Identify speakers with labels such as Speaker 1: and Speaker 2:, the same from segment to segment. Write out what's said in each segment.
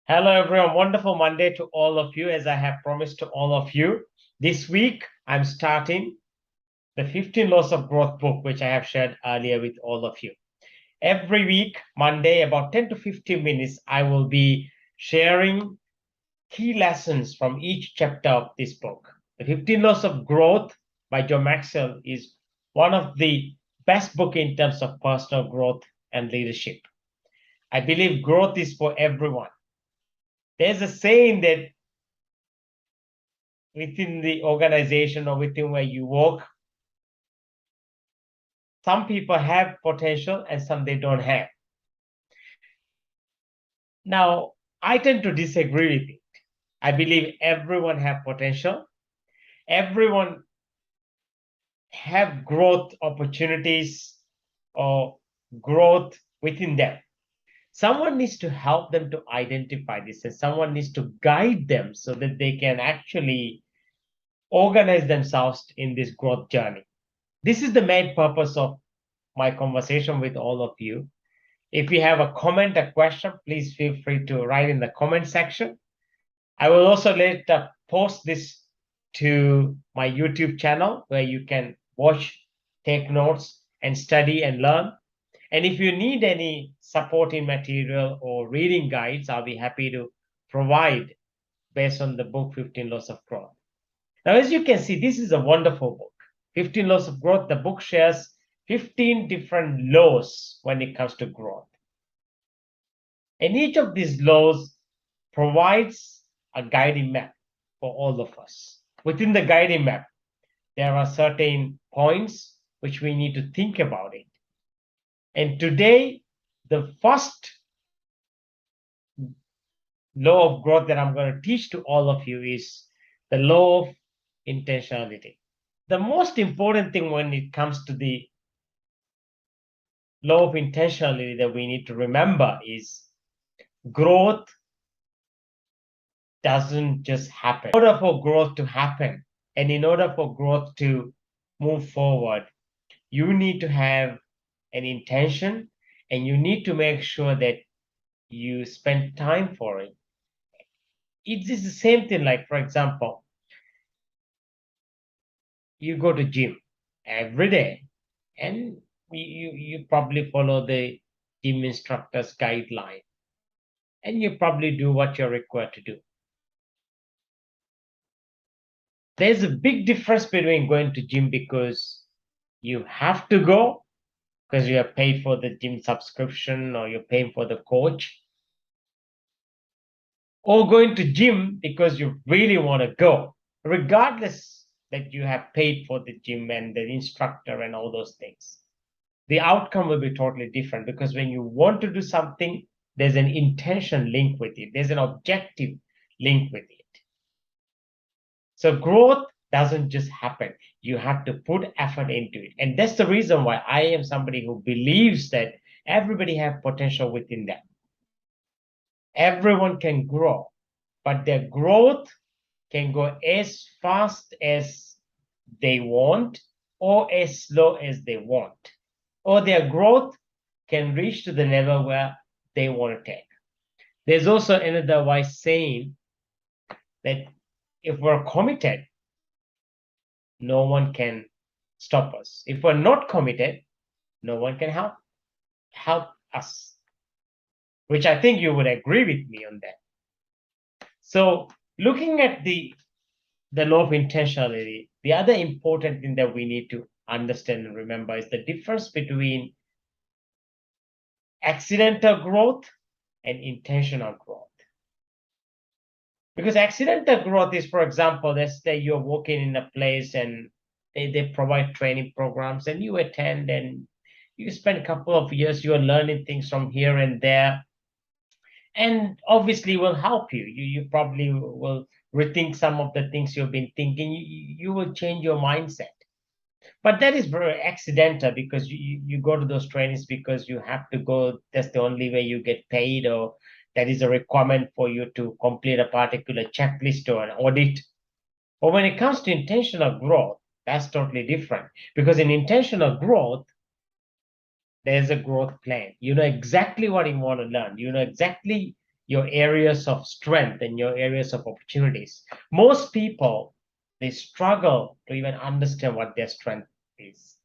Speaker 1: Hello, everyone. Wonderful Monday to all of you. As I have promised to all of you, this week I'm starting the 15 Laws of Growth book, which I have shared earlier with all of you. Every week, Monday, about 10 to 15 minutes, I will be sharing key lessons from each chapter of this book. The 15 Laws of Growth by John Maxwell is one of the best books in terms of personal growth and leadership. I believe growth is for everyone. There's a saying that within the organization or within where you work, some people have potential and some they don't have. Now, I tend to disagree with it. I believe everyone have potential. Everyone have growth opportunities or growth within them. Someone needs to help them to identify this, and someone needs to guide them so that they can actually organize themselves in this growth journey. This is the main purpose of my conversation with all of you. If you have a comment, a question, please feel free to write in the comment section. I will also later post this to my YouTube channel where you can watch, take notes, and study and learn. And if you need any supporting material or reading guides, I'll be happy to provide based on the book 15 Laws of Growth. Now, as you can see, this is a wonderful book. 15 Laws of Growth. The book shares 15 different laws when it comes to growth. And each of these laws provides a guiding map for all of us. Within the guiding map, there are certain points which we need to think about it. And today, the first law of growth that I'm going to teach to all of you is the law of intentionality. The most important thing when it comes to the law of intentionality that we need to remember is growth doesn't just happen. In order for growth to happen, and in order for growth to move forward, you need to have an intention and you need to make sure that you spend time for it. It is the same thing, like, for example, you go to gym every day and you probably follow the gym instructor's guideline and you probably do what you're required to do. There's a big difference between going to gym because you have to go because you are paid for the gym subscription or you're paying for the coach, or going to gym because you really want to go, regardless that you have paid for the gym and the instructor and all those things. The outcome will be totally different because when you want to do something, there's an intention linked with it. There's an objective linked with it. So growth doesn't just happen. You have to put effort into it. And that's the reason why I am somebody who believes that everybody has potential within them. Everyone can grow, but their growth can go as fast as they want or as slow as they want. Or their growth can reach to the level where they want to take. There's also another wise saying that if we're committed, no one can stop us. If we're not committed, no one can help us, which I think you would agree with me on that. So looking at the law of intentionality, the other important thing that we need to understand and remember is the difference between accidental growth and intentional growth. Because accidental growth is, for example, let's say you're working in a place and they provide training programs and you attend and you spend a couple of years, you're learning things from here and there. And obviously will help you. You probably will rethink some of the things you've been thinking. You will change your mindset. But that is very accidental because you go to those trainings because you have to go. That's the only way you get paid, or that is a requirement for you to complete a particular checklist or an audit. But when it comes to intentional growth, that's totally different. Because in intentional growth, there's a growth plan. You know exactly what you want to learn. You know exactly your areas of strength and your areas of opportunities. Most people, they struggle to even understand what their strength is.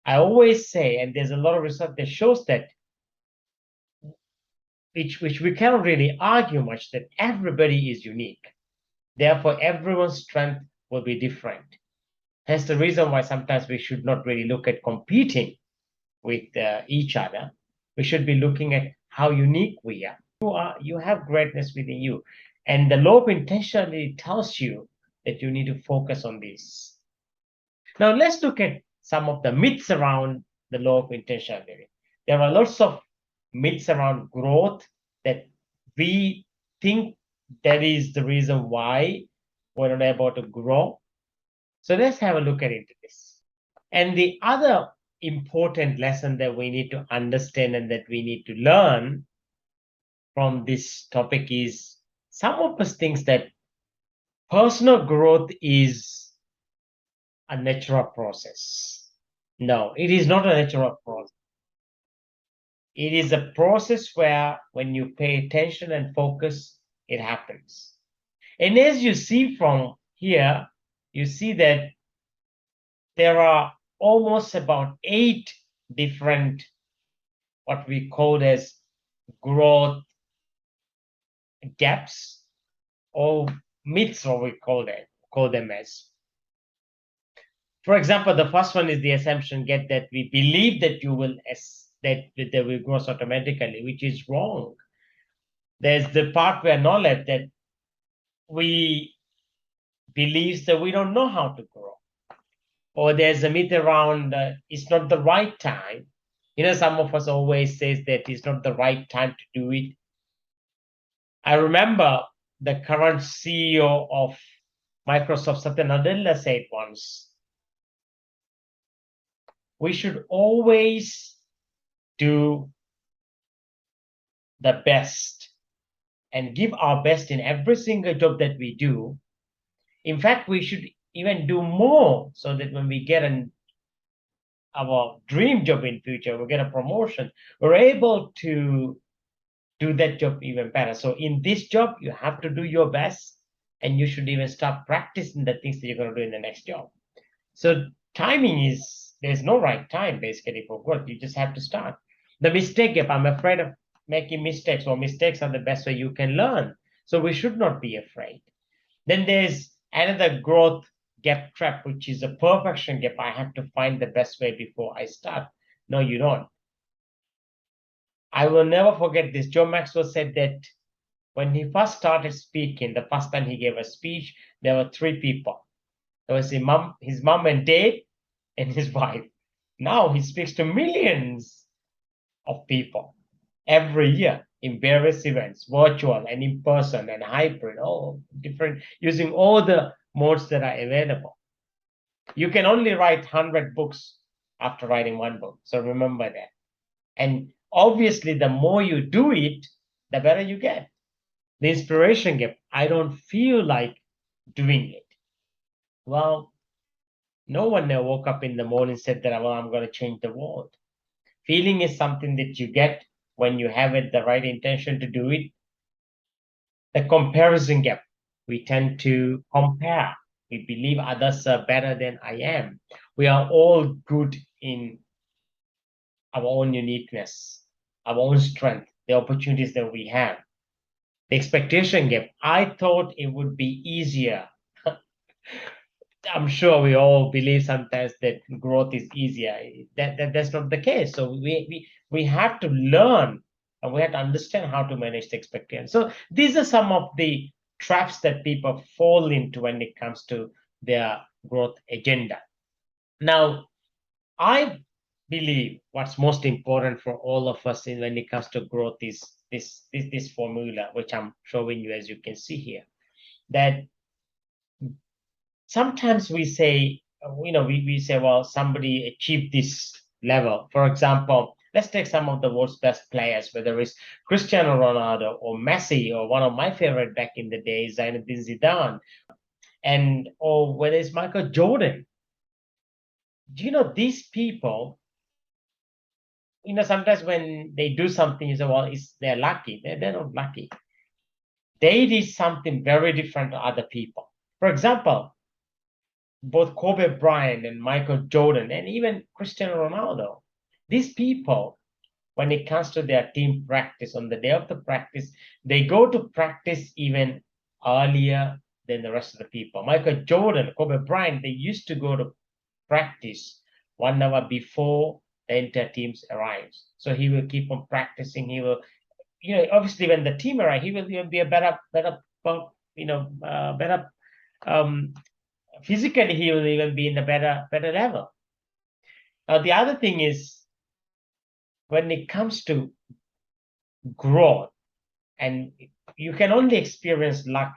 Speaker 1: I always say, and there's a lot of research that shows that, which we cannot really argue much, that everybody is unique. Therefore, everyone's strength will be different. That's the reason why sometimes we should not really look at competing with each other. We should be looking at how unique we are. You have greatness within you. And the law of intentionality tells you that you need to focus on this. Now, let's look at some of the myths around the law of intentionality. There are lots of myths around growth that we think that is the reason why we're not able to grow. So let's have a look at into this. And the other important lesson that we need to understand and that we need to learn from this topic is some of us think that personal growth is a natural process. No, it is not a natural process. It is a process where when you pay attention and focus, it happens. And as you see from here, you see that there are almost about 8 different, what we call as growth gaps or myths, or we call them as. For example, the first one is the assumption get that we believe that you will that will grow automatically, which is wrong. There's the part where knowledge that we believe that we don't know how to grow. Or there's a myth around it's not the right time. Some of us always says that it's not the right time to do it. I remember the current CEO of Microsoft, Satya Nadella, said once, we should always do the best and give our best in every single job that we do. In fact, we should even do more so that when we get our dream job in future, we get a promotion, we're able to do that job even better. So in this job, you have to do your best, and you should even start practicing the things that you're going to do in the next job. So timing there's no right time basically for growth. You just have to start. The mistake gap, I'm afraid of making mistakes, or mistakes are the best way you can learn. So we should not be afraid. Then there's another growth gap trap, which is a perfection gap. I have to find the best way before I start. No, you don't. I will never forget this. John Maxwell said that when he first started speaking, the first time he gave a speech, there were 3 people. There was his mom and dad, and his wife. Now he speaks to millions of people every year in various events, virtual and in person and hybrid, all different, using all the modes that are available. You can only write 100 books after writing 1 book. So remember that. And obviously, the more you do it, the better you get. The inspiration gap, I don't feel like doing it. Well, no one ever woke up in the morning and said that, well, I'm going to change the world. Feeling is something that you get when you have the right intention to do it. The comparison gap, we tend to compare. We believe others are better than I am. We are all good in our own uniqueness, our own strength, the opportunities that we have. The expectation gap, I thought it would be easier. I'm sure we all believe sometimes that growth is easier. That's not the case. So we have to learn, and we have to understand how to manage the expectation. So these are some of the traps that people fall into when it comes to their growth agenda. Now, I believe what's most important for all of us when it comes to growth is this formula, which I'm showing you, as you can see here, that sometimes we say, we say, well, somebody achieved this level. For example, let's take some of the world's best players, whether it's Cristiano Ronaldo or Messi, or one of my favorite back in the days, Zinedine Zidane, or whether it's Michael Jordan. Do you know these people sometimes when they do something, you say, well, they're lucky. They're not lucky. They did something very different to other people. For example, both Kobe Bryant and Michael Jordan and even Cristiano Ronaldo, these people, when it comes to their team practice, on the day of the practice, they go to practice even earlier than the rest of the people. Michael Jordan, Kobe Bryant, they used to go to practice 1 hour before the entire team arrives. So he will keep on practicing. He will, obviously when the team arrives, he will be a better, better. Um, physically, he will even be in a better level. Now, the other thing is when it comes to growth, and you can only experience luck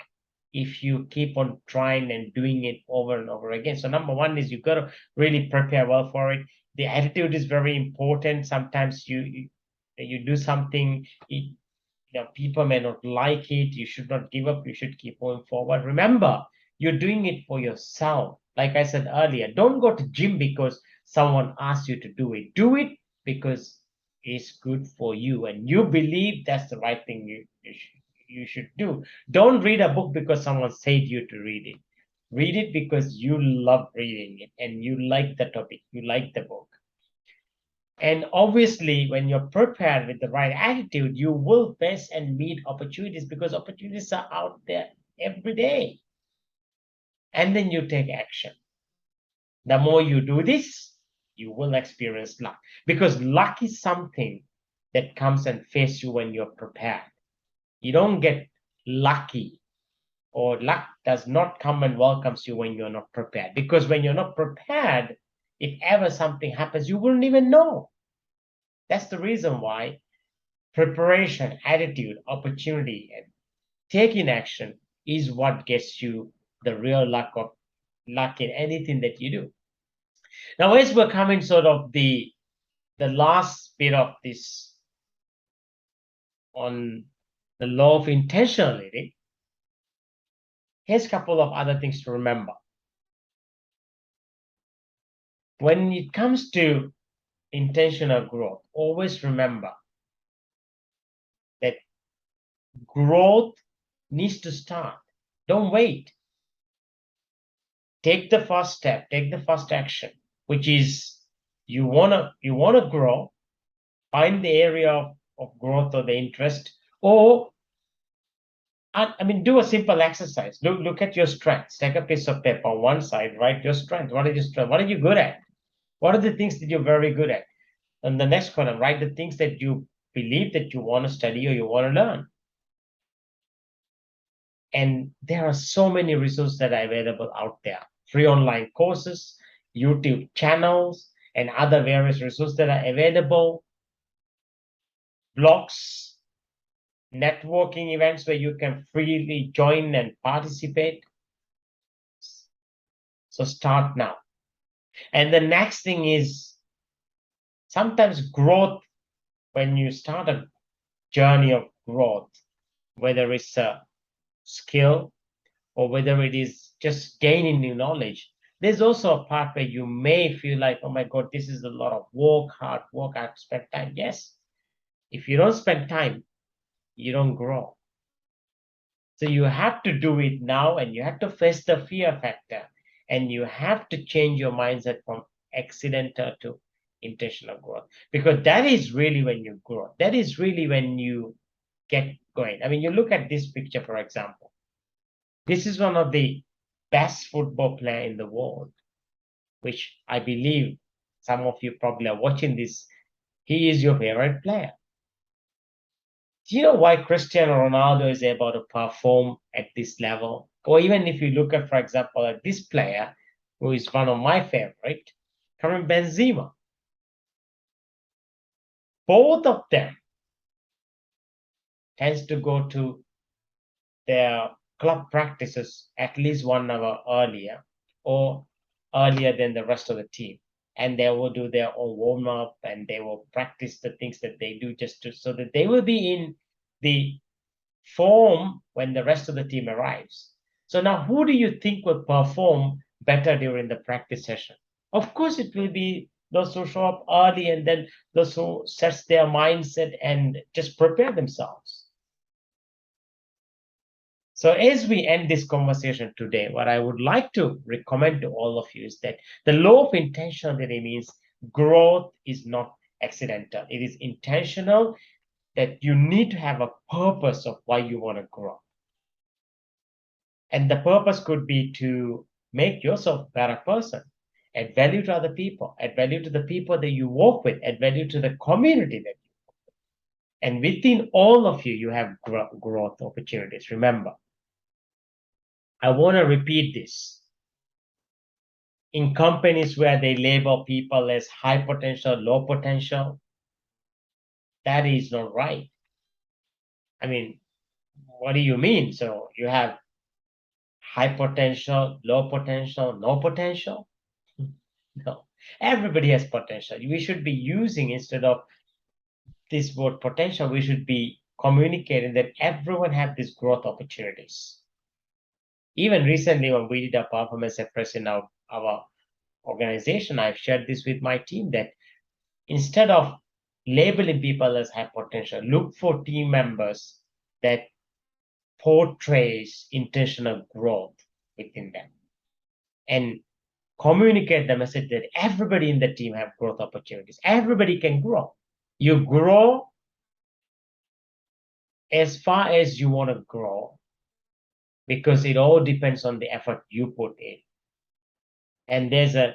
Speaker 1: if you keep on trying and doing it over and over again. So number one is you got to really prepare well for it. The attitude is very important. Sometimes you do something, people may not like it. You should not give up. You should keep going forward. Remember, you're doing it for yourself. Like I said earlier, don't go to gym because someone asked you to do it. Do it because it's good for you and you believe that's the right thing you should do. Don't read a book because someone said you to read it. Read it because you love reading it and you like the topic, you like the book. And obviously, when you're prepared with the right attitude, you will face and meet opportunities because opportunities are out there every day. And then you take action. The more you do this, you will experience luck because luck is something that comes and faces you when you're prepared. You don't get lucky, or luck does not come and welcomes you when you're not prepared. Because when you're not prepared, if ever something happens, you wouldn't even know. That's the reason why preparation, attitude, opportunity, and taking action is what gets you the real luck in anything that you do. Now, as we're coming sort of the last bit of this on the law of intentionality, here's a couple of other things to remember. When it comes to intentional growth, always remember that growth needs to start. Don't wait. Take the first step, take the first action, which is you wanna grow, find the area of growth or the interest, or do a simple exercise. Look at your strengths. Take a piece of paper on one side, write your strengths. What are your strengths? What are you good at? What are the things that you're very good at? And the next column, write the things that you believe that you want to study or you want to learn. And there are so many resources that are available out there. Free online courses, YouTube channels, and other various resources that are available. Blogs, networking events where you can freely join and participate. So start now. And the next thing is sometimes growth, when you start a journey of growth, whether it's a skill or whether it is just gaining new knowledge, there's also a part where you may feel like, oh my God, this is a lot of work, hard work, I have to spend time. Yes. If you don't spend time, you don't grow. So you have to do it now and you have to face the fear factor and you have to change your mindset from accidental to intentional growth, because that is really when you grow. That is really when you get going. You look at this picture, for example. This is one of the best football player in the world, which I believe some of you probably are watching this. He is your favorite player. Do you know why Cristiano Ronaldo is able to perform at this level? Or even if you look at, for example, at this player, who is one of my favorite, Karim Benzema. Both of them tends to go to their club practices at least 1 hour earlier or earlier than the rest of the team. And they will do their own warm up and they will practice the things that they do so that they will be in the form when the rest of the team arrives. So now who do you think will perform better during the practice session? Of course, it will be those who show up early, and then those who sets their mindset and just prepare themselves. So as we end this conversation today, what I would like to recommend to all of you is that the law of intentionality means growth is not accidental. It is intentional, that you need to have a purpose of why you want to grow. And the purpose could be to make yourself a better person, add value to other people, add value to the people that you work with, add value to the community that you work with. And within all of you, you have growth opportunities. Remember, I want to repeat this. In companies where they label people as high potential, low potential, that is not right. I mean, what do you mean? So you have high potential, low potential, no potential? No, everybody has potential. We should be using, instead of this word potential, we should be communicating that everyone have these growth opportunities. Even recently, when we did a performance assessment in our organization, I've shared this with my team, that instead of labeling people as high potential, look for team members that portrays intentional growth within them, and communicate the message that everybody in the team have growth opportunities. Everybody can grow. You grow as far as you want to grow, because it all depends on the effort you put in. And there's a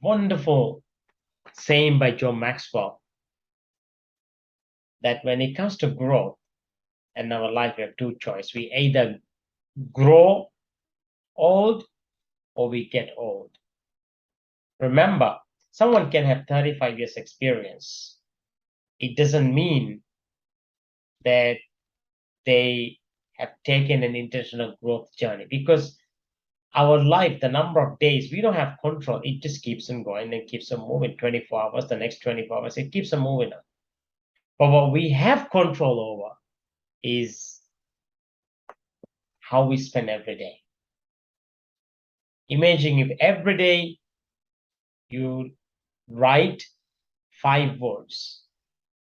Speaker 1: wonderful saying by John Maxwell, that when it comes to growth in our life, we have two choices. We either grow old or we get old. Remember, someone can have 35 years experience. It doesn't mean that they have taken an intentional growth journey, because our life, the number of days, we don't have control. It just keeps on going and keeps on moving. 24 hours, the next 24 hours, it keeps on moving on. But what we have control over is how we spend every day. Imagine if every day you write 5 words.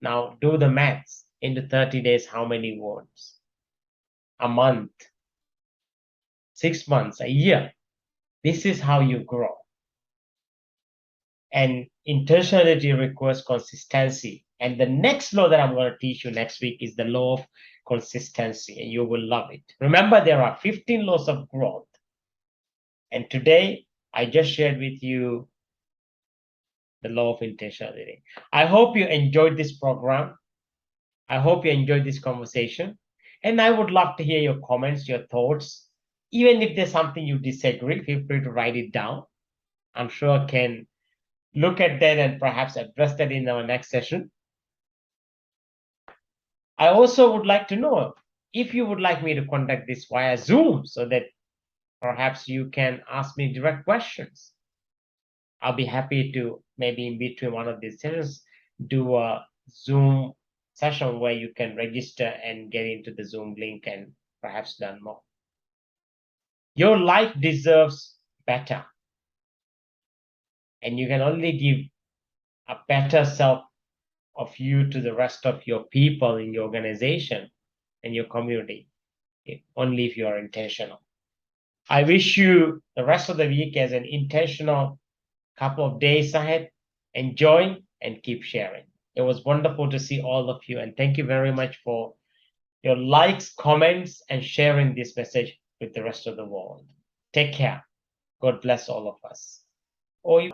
Speaker 1: Now do the maths. Into 30 days, how many words? A month, 6 months, a year. This is how you grow. And intentionality requires consistency. And the next law that I'm going to teach you next week is the law of consistency, and you will love it. Remember, there are 15 laws of growth. And today, I just shared with you the law of intentionality. I hope you enjoyed this program. I hope you enjoyed this conversation. And I would love to hear your comments, your thoughts. Even if there's something you disagree, feel free to write it down. I'm sure I can look at that and perhaps address that in our next session. I also would like to know if you would like me to conduct this via Zoom, so that perhaps you can ask me direct questions. I'll be happy to, maybe in between one of these sessions, do a Zoom session where you can register and get into the Zoom link and perhaps learn more. Your life deserves better. And you can only give a better self of you to the rest of your people in your organization and your community, only if you are intentional. I wish you the rest of the week as an intentional couple of days ahead. Enjoy and keep sharing. It was wonderful to see all of you, and thank you very much for your likes, comments, and sharing this message with the rest of the world. Take care. God bless all of us. Or you